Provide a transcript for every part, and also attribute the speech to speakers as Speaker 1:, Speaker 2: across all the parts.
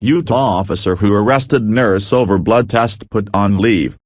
Speaker 1: Utah officer who arrested nurse over blood test put on leave.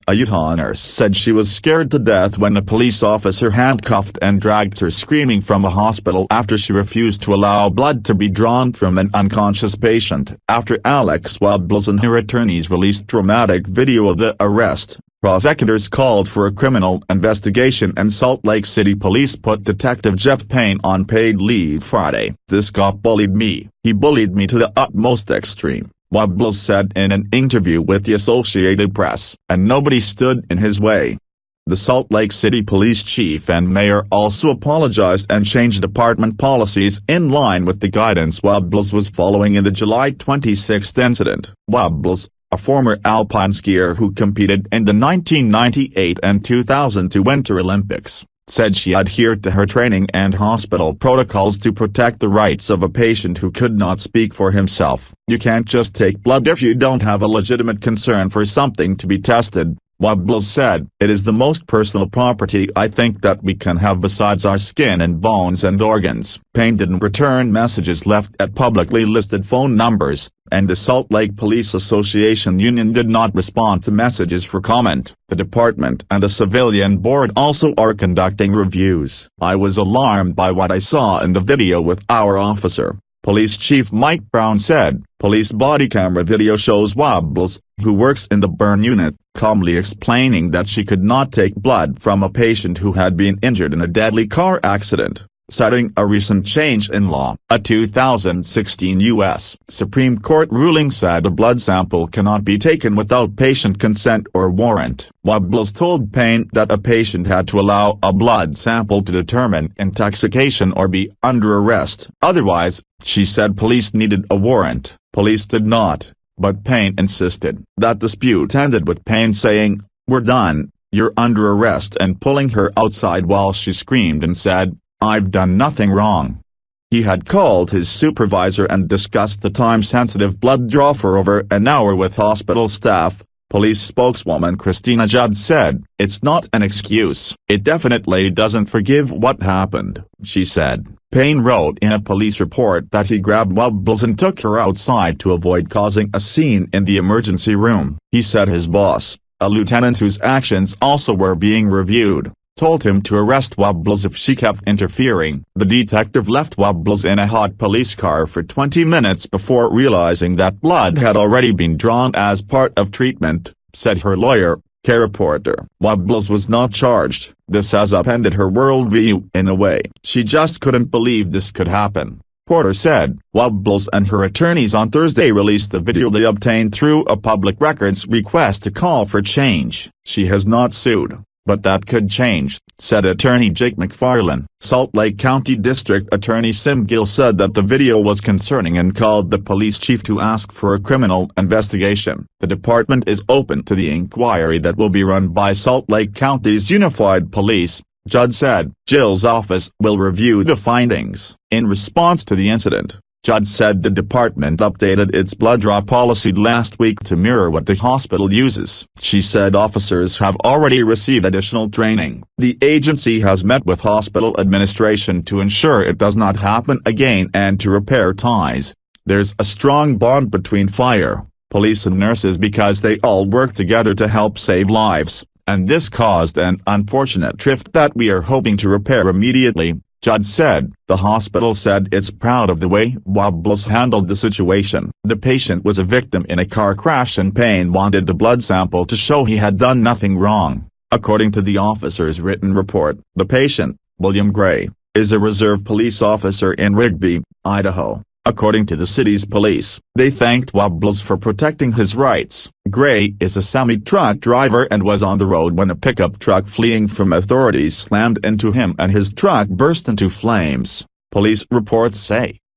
Speaker 1: A Utah nurse said she was scared to death when a police officer handcuffed and dragged her screaming from a hospital after she refused to allow blood to be drawn from an unconscious patient. After Alex Wubbels and her attorneys released dramatic video of the arrest, prosecutors called for a criminal investigation and Salt Lake City police put Detective Jeff Payne on paid leave Friday. "This cop bullied me. He bullied me to the utmost extreme," Wubbels said in an interview with the Associated Press, "and nobody stood in his way." The Salt Lake City police chief and mayor also apologized and changed department policies in line with the guidance Wubbels was following in the July 26 incident. Wubbels, a former alpine skier who competed in the 1998 and 2002 Winter Olympics, said she adhered to her training and hospital protocols to protect the rights of a patient who could not speak for himself. "You can't just take blood if you don't have a legitimate concern for something to be tested," Wubbels said. "It is the most personal property I think that we can have besides our skin and bones and organs." Payne didn't return messages left at publicly listed phone numbers, and the Salt Lake Police Association Union did not respond to messages for comment. The department and a civilian board also are conducting reviews. "I was alarmed by what I saw in the video with our officer," Police Chief Mike Brown said. Police body camera video shows Wubbels, who works in the burn unit, calmly explaining that she could not take blood from a patient who had been injured in a deadly car accident, citing a recent change in law. A 2016 U.S. Supreme Court ruling said a blood sample cannot be taken without patient consent or warrant. Wubbels told Payne that a patient had to allow a blood sample to determine intoxication or be under arrest. Otherwise, she said police needed a warrant. Police did not, but Payne insisted. That dispute ended with Payne saying, "We're done, you're under arrest," and pulling her outside while she screamed and said, "I've done nothing wrong." He had called his supervisor and discussed the time-sensitive blood draw for over an hour with hospital staff. Police spokeswoman Christina Judd said, "It's not an excuse. It definitely doesn't forgive what happened," she said. Payne wrote in a police report that he grabbed Wubbels and took her outside to avoid causing a scene in the emergency room. He said his boss, a lieutenant whose actions also were being reviewed, told him to arrest Wubbels if she kept interfering. The detective left Wubbels in a hot police car for 20 minutes before realizing that blood had already been drawn as part of treatment, said her lawyer, a reporter. Wubbels was not charged. "This has upended her worldview in a way. She just couldn't believe this could happen," Porter said. Wubbels and her attorneys on Thursday released the video they obtained through a public records request to call for change. "She has not sued, but that could change," said attorney Jake McFarland. Salt Lake County District Attorney Sim Gill said that the video was concerning and called the police chief to ask for a criminal investigation. The department is open to the inquiry that will be run by Salt Lake County's Unified Police, Judd said. Gill's office will review the findings. In response to the incident, Judd said the department updated its blood draw policy last week to mirror what the hospital uses. She said officers have already received additional training. The agency has met with hospital administration to ensure it does not happen again and to repair ties. "There's a strong bond between fire, police and nurses because they all work together to help save lives, and this caused an unfortunate rift that we are hoping to repair immediately," Judd said. The hospital said it's proud of the way Wubbels handled the situation. The patient was a victim in a car crash and Payne wanted the blood sample to show he had done nothing wrong. According to the officer's written report, the patient, William Gray, is a reserve police officer in Rigby, Idaho. According to the city's police, they thanked Wubbels for protecting his rights. Gray is a semi-truck driver and was on the road when a pickup truck fleeing from authorities slammed into him and his truck burst into flames, police reports say.